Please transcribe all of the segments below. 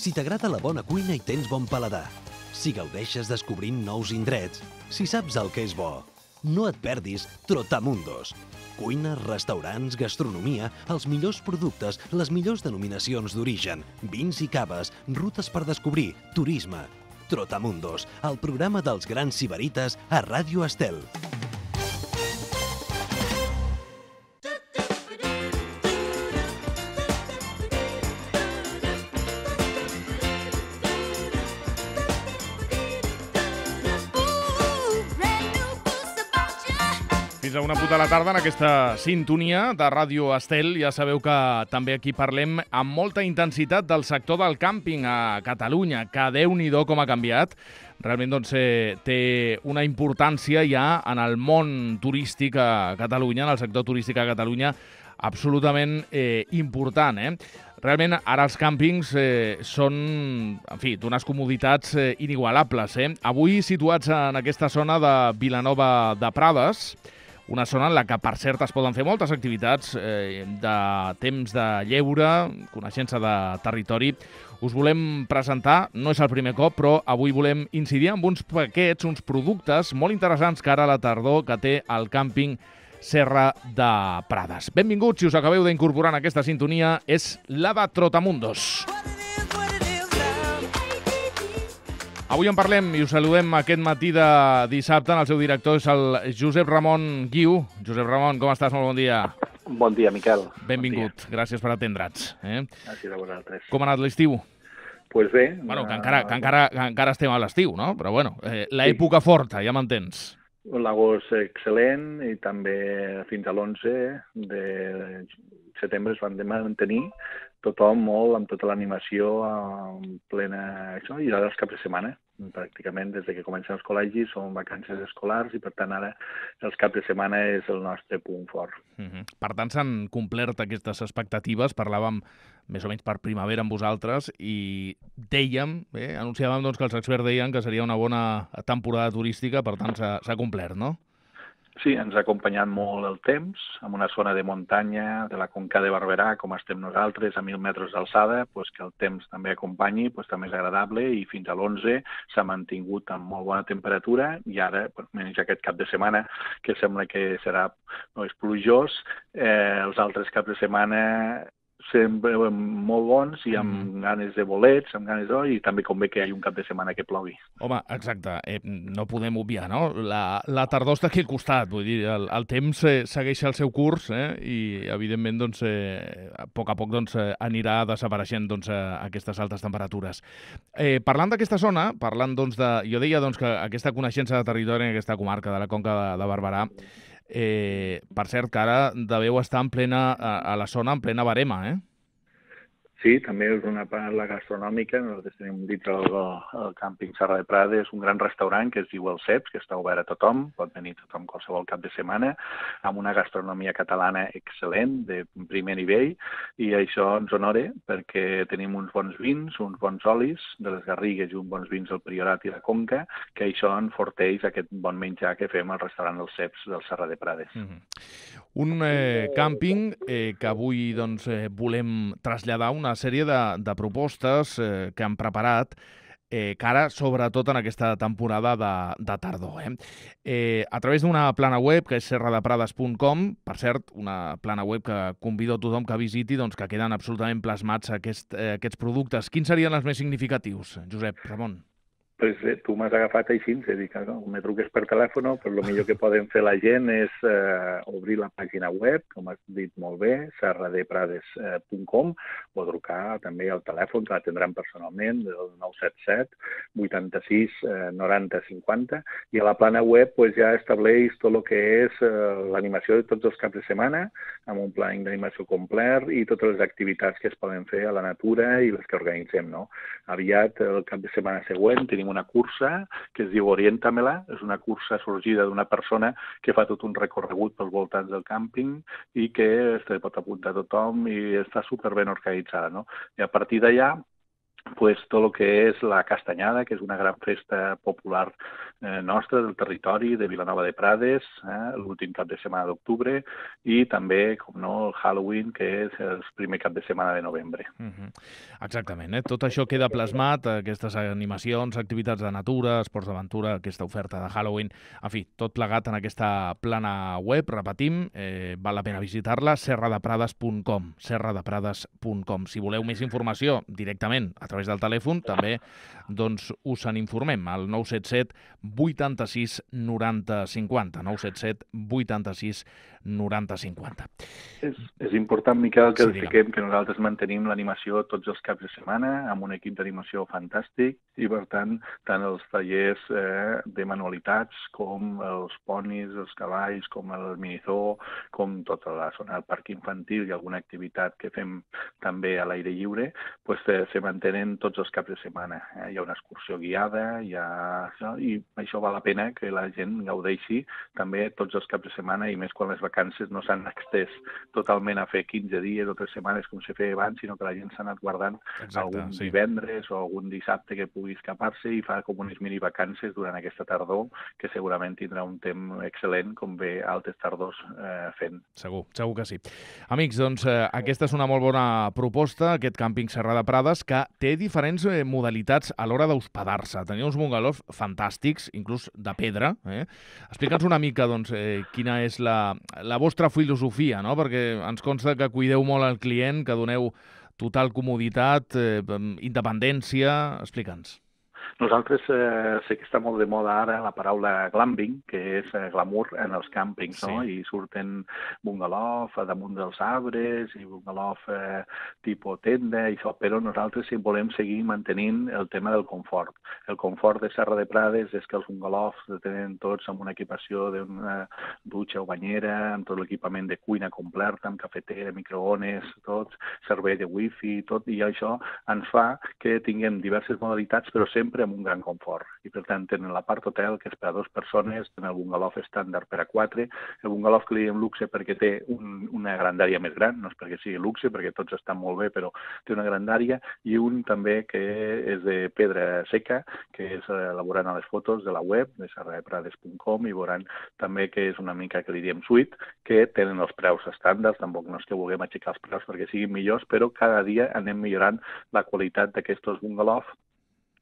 Si t'agrada la bona cuina i tens bon paladar, si gaudeixes descobrint nous indrets, si saps el que és bo, no et perdis Trotamundos. Cuina, restaurants, gastronomia, els millors productes, les millors denominacions d'origen, vins i caves, rutes per descobrir, turisme. Trotamundos, el programa dels grans sibarites a Ràdio Estel. Fins a una puta de la tarda en aquesta sintonia de Ràdio Estel. Ja sabeu que també aquí parlem amb molta intensitat del sector del càmping a Catalunya, que Déu-n'hi-do com ha canviat. Realment doncs, té una importància ja en el món turístic a Catalunya, en el sector turístic a Catalunya, absolutament important. Realment, ara els càmpings són, en fi, d'unes comoditats inigualables. Avui situats en aquesta zona de Vilanova de Prades, una zona en la que, per cert, es poden fer moltes activitats de temps de lleure, coneixença de territori. Us volem presentar, no és el primer cop, però avui volem incidir en uns paquets, uns productes molt interessants que ara a la tardor que té el càmping Serra de Prades. Benvinguts, si us acabeu d'incorporar en aquesta sintonia, és la de Trotamundos. Avui en parlem i us saludem aquest matí de dissabte. El seu director és el Josep Ramon Guiu. Josep Ramon, com estàs? Molt bon dia. Bon dia, Miquel. Benvingut. Gràcies per atendre'ns. Gràcies a vosaltres. Com ha anat l'estiu? Pues bé. Bueno, que encara estem a l'estiu, no? Però bueno, l'època forta, ja m'entens. L'agost excel·lent i també fins a l'11 de setembre es van mantenir tothom molt amb tota l'animació en plena això, i ara els caps de setmana. Pràcticament des que comencen els col·legis són vacances escolars i per tant ara els caps de setmana és el nostre punt fort. Per tant s'han complert aquestes expectatives, parlàvem més o menys per primavera amb vosaltres i dèiem, anunciàvem doncs, que els experts deien que seria una bona temporada turística, per tant s'ha complert, no? Sí, ens ha acompanyat molt el temps, en una zona de muntanya, de la Conca de Barberà, com estem nosaltres, a 1.000 metres d'alçada, que el temps també acompanyi, també és agradable, i fins a l'11 s'ha mantingut amb molt bona temperatura, i ara, menys aquest cap de setmana, que sembla que serà plujós, els altres caps de setmana sempre molt bons i amb ganes de bolets, amb ganes d'or, i també convé que hi hagi un cap de setmana que plogui. Home, exacte, no podem obviar, no? La tardor està aquí al costat, vull dir, el temps segueix el seu curs i, evidentment, doncs, a poc anirà desapareixent aquestes altes temperatures. Parlant d'aquesta zona, jo deia que aquesta coneixença de territori en aquesta comarca de la Conca de Barberà, per cert, que ara deveu estar a la zona en plena verema, Sí, també és una parla gastronòmica. Nosaltres tenim dins el càmping Serra de Prades un gran restaurant que es diu El Ceps, que està obert a tothom, pot venir tothom qualsevol cap de setmana, amb una gastronomia catalana excel·lent, de primer nivell, i això ens honora perquè tenim uns bons vins, uns bons olis de les Garrigues i uns bons vins del Priorat i la Conca, que això enforteix aquest bon menjar que fem al restaurant El Ceps del Serra de Prades. Un càmping que avui volem traslladar una sèrie de propostes que han preparat que ara, sobretot en aquesta temporada de tardor. A través d'una plana web que és serradeprades.com, per cert, una plana web que convido a tothom que visiti, que queden absolutament plasmats aquests productes. Quins serien els més significatius, Josep Ramon? Pues tu m'has agafat així, és a dir, que me truques per telèfon, però el millor que poden fer la gent és obrir la pàgina web, com has dit molt bé, serradeprades.com, o trucar també al telèfon, que l'atendran personalment, del 977 86 90 50, i a la plana web ja estableix tot el que és l'animació de tots els caps de setmana, amb un pla d'animació complet i totes les activitats que es poden fer a la natura i les que organitzem, no? Aviat, el cap de setmana següent, tenim una cursa que es diu Orienta-me-la. És una cursa sorgida d'una persona que fa tot un recorregut pels voltants del càmping i que es pot apuntar a tothom i està superben organitzada, no? I a partir d'allà pues, tot el que és la Castanyada, que és una gran festa popular nostra del territori de Vilanova de Prades, l'últim cap de setmana d'octubre, i també, com no, el Halloween, que és el primer cap de setmana de novembre. Exactament. Tot això queda plasmat, aquestes animacions, activitats de natura, esports d'aventura, aquesta oferta de Halloween, en fi, tot plegat en aquesta plana web, repetim, val la pena visitar-la, serradeprades.com, serradeprades.com. Si voleu més informació directament a través del telèfon, també doncs, us en informem al 977 86 90 50, 977 86 90 50. És important, Miquel, que digue'm. que nosaltres mantenim l'animació tots els caps de setmana amb un equip d'animació fantàstic i, per tant els tallers de manualitats com els ponis, els cavalls, com el minizoo, com tota la zona del parc infantil i alguna activitat que fem també a l'aire lliure, pues, se mantenen tots els caps de setmana. Hi ha una excursió guiada, i això val la pena que la gent gaudeixi també tots els caps de setmana, i més quan les vacances no s'han extès totalment a fer 15 dies o 3 setmanes com se feia abans, sinó que la gent s'ha anat guardant algun divendres o algun dissabte que pugui escapar-se i fa com unes mini vacances durant aquesta tardor, que segurament tindrà un temps excel·lent, com ve altres tardors fent. Segur que sí. Amics, doncs aquesta és una molt bona proposta, aquest càmping Serra de Prades, que té diferents modalitats a l'hora d'hospedar-se. Teniu uns bungalows fantàstics, inclús de pedra. Explica'ns una mica doncs, quina és la vostra filosofia, no? Perquè ens consta que cuideu molt el client, que doneu total comoditat, independència. Explica'ns. Nosaltres sé que està molt de moda ara la paraula glamping, que és glamour en els càmpings, no? I surten bungalow damunt dels arbres i bungalow tipus tenda i això, però nosaltres volem seguir mantenint el tema del confort. El confort de Serra de Prades és que els bungalows tenen tots amb una equipació d'una dutxa o banyera, amb tot l'equipament de cuina completa, amb cafetera, microones, tots, servei de wifi, tot, i això ens fa que tinguem diverses modalitats, però sempre amb un gran confort. I per tant tenen la part hotel, que és per a 2 persones, tenen el bungalow estàndard per a 4, el bungalow que li diem luxe perquè té una grandària més gran, no és perquè sigui luxe, perquè tots estan molt bé, però té una grandària, i un també que és de pedra seca, que és elaborant a les fotos de la web, de serradeprades.com, i veuran també que és una mica que li diem suite, que tenen els preus estàndards, tampoc no és que vulguem aixecar els preus perquè siguin millors, però cada dia anem millorant la qualitat d'aquests bungalows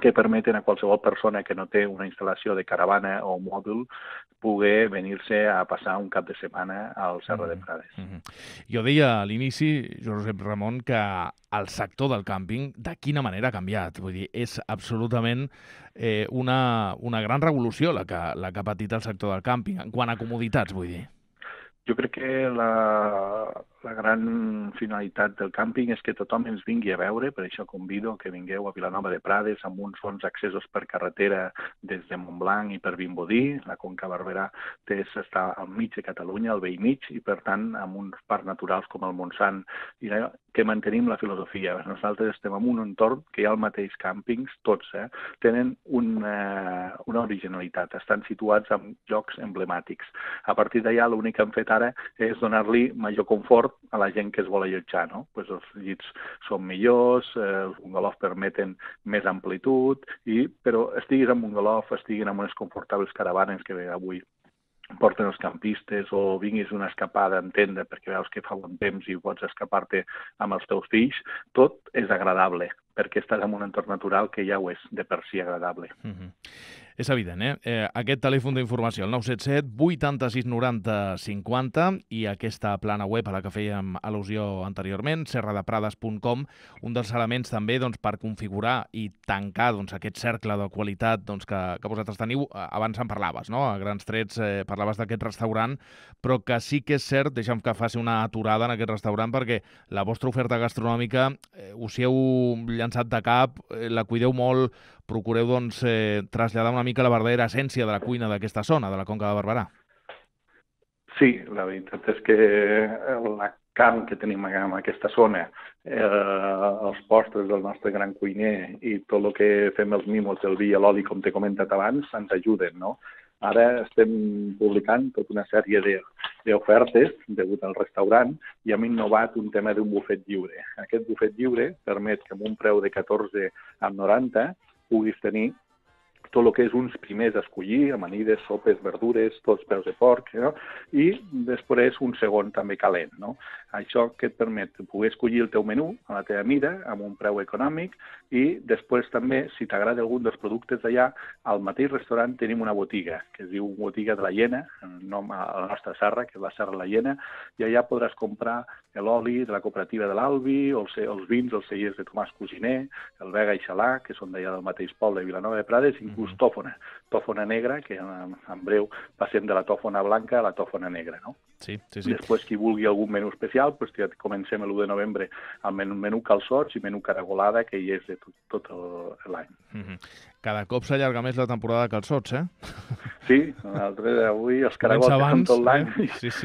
que permeten a qualsevol persona que no té una instal·lació de caravana o mòdul poder venir-se a passar un cap de setmana al Serra de Prades. Jo deia a l'inici, Josep Ramon, que el sector del càmping de quina manera ha canviat. Vull dir, és absolutament una gran revolució la que ha patit el sector del càmping, en quant a comoditats, vull dir. Jo crec que la gran finalitat del càmping és que tothom ens vingui a veure, per això convido que vingueu a Vilanova de Prades amb uns bons accessos per carretera des de Montblanc i per Vimbodí. La Conca Barberà està al mig de Catalunya, al vell mig, i per tant amb uns parcs naturals com el Montsant, i que mantenim la filosofia. Nosaltres estem en un entorn que hi ha el mateix càmpings, tots, tenen una originalitat, estan situats en llocs emblemàtics. A partir d'allà l'únic que hem fet ara és donar-li major confort a la gent que es vol allotjar, no? Pues els llits són millors, els bungalows permeten més amplitud, però estiguis en bungalow, estiguin en unes confortables caravanes que avui porten els campistes, o vinguis una escapada en tenda perquè veus que fa bon temps i pots escapar-te amb els teus fills, tot és agradable, perquè estàs en un entorn natural que ja ho és de per si agradable. És evident, aquest telèfon d'informació, el 977 86 90 50, i aquesta plana web a la que fèiem al·lusió anteriorment, serradeprades.com, un dels elements també per configurar i tancar aquest cercle de qualitat que vosaltres teniu. Abans en parlaves, no? A grans trets parlaves d'aquest restaurant, però que sí que és cert, deixa'm que faci una aturada en aquest restaurant, perquè la vostra oferta gastronòmica us hi heu llançat de cap, la cuideu molt, procureu traslladar una mica la verdadera essència de la cuina d'aquesta zona, de la Conca de Barberà. Sí, la veritat és que la carn que tenim en aquesta zona, els postres del nostre gran cuiner i tot el que fem els mimos del vi i l'oli, com t'he comentat abans, ens ajuden, no? Ara estem publicant tota una sèrie d'ofertes degut al restaurant i hem innovat un tema d'un bufet lliure. Aquest bufet lliure permet que amb un preu de 14,90 puguis tenir tot el que és uns primers a escollir, amanides, sopes, verdures, tots peus de porc, no? I després un segon també calent. No? Això que et permet poder escollir el teu menú a la teva mida, amb un preu econòmic, i després també, si t'agrada algun dels productes d'allà, al mateix restaurant tenim una botiga, que es diu Botiga de la Llena, en nom a la nostra serra, que és la Serra La Llena, i allà podràs comprar l'oli de la cooperativa de l'Albi, els vins, els cellers de Tomàs Cosiner, el Vega i Xalà, que són d'allà del mateix poble de Vilanova de Prades, inclús tòfona negra, que en breu passem de la tòfona blanca a la tòfona negra, no? Sí. Després, qui vulgui algun menú especial, doncs ja comencem l'1 de novembre amb menú calçots i menú caragolada, que hi és de tot l'any. Cada cop s'allarga més la temporada de calçots, eh? Sí, nosaltres avui els caragols són tot l'any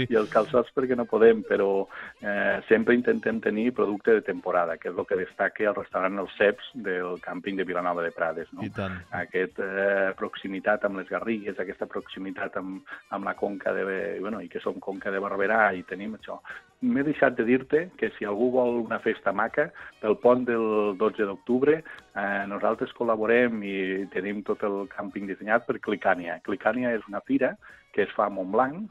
i els calçots perquè no podem, però sempre intentem tenir producte de temporada, que és el que destaca el restaurant Els Ceps del càmping de Vilanova de Prades. No? I tant. Aquesta proximitat amb les Garrigues, aquesta proximitat amb la conca i que som conca de Barberà i tenim això. M'he deixat de dir-te que si algú vol una festa maca, pel pont del 12 d'octubre, nosaltres col·laborem i tenim tot el càmping dissenyat per Clicània. Clicània és una fira que es fa a Montblanc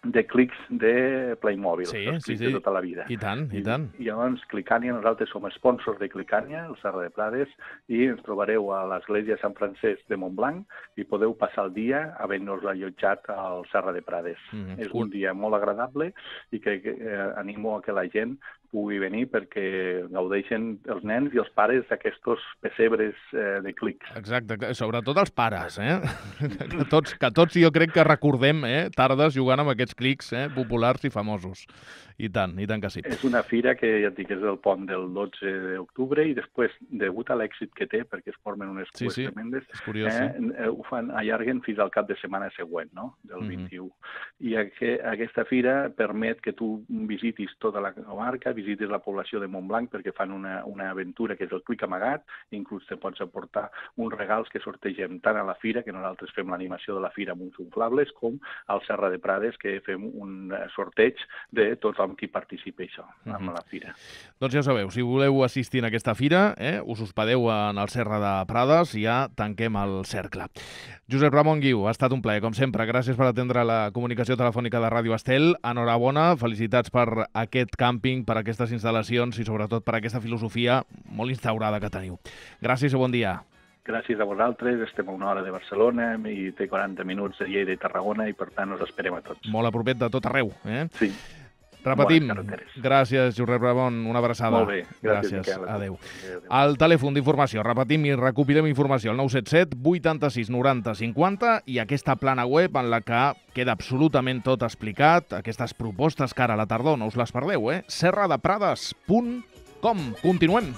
de clics de Playmobil, de tota la vida. I tant. I llavors, Clicània, nosaltres som sponsors de Clicània, el Serra de Prades, i ens trobareu a l'església Sant Francesc de Montblanc i podeu passar el dia havent-nos allotjat al Serra de Prades. És un dia molt agradable i que animo a que la gent pugui venir perquè gaudeixen els nens i els pares d'aquestos pessebres de clics. Exacte, sobretot els pares, que tots jo crec que recordem tardes jugant amb aquests clics populars i famosos. I tant que sí. És una fira que, ja et dic, és el pont del 12 d'octubre i després, degut a l'èxit que té, perquè es formen unes cues tremendes, ho allarguen fins al cap de setmana següent, no? Del 21. I aquesta fira permet que tu visitis tota la comarca, visitis la població de Montblanc perquè fan una aventura que és el clic amagat, inclús te pots aportar uns regals que sortegem tant a la fira, que nosaltres fem l'animació de la fira amb uns inflables, com al Serra de Prades, que fem un sorteig de tothom qui participa amb la fira. Doncs ja ho sabeu, si voleu assistir a aquesta fira, us hospedeu en el Serra de Prades i ja tanquem el cercle. Josep Ramon Guiu, ha estat un plaer, com sempre. Gràcies per atendre la comunicació telefònica de Ràdio Estel. Enhorabona, felicitats per aquest càmping, per aquestes instal·lacions i sobretot per aquesta filosofia molt instaurada que teniu. Gràcies i bon dia. Gràcies a vosaltres, estem a una hora de Barcelona i té 40 minuts de Lleida i Tarragona i per tant us esperem a tots. Molt a propet de tot arreu, Sí. Repetim. Gràcies, Josep Ramon. Una abraçada. Molt bé. Gràcies. Adéu. El telèfon d'informació. Repetim i recopilem informació. El 977 86 90 50 i aquesta plana web en la que queda absolutament tot explicat. Aquestes propostes que ara a la tardor no us les perdeu, serradeprades.com. Continuem.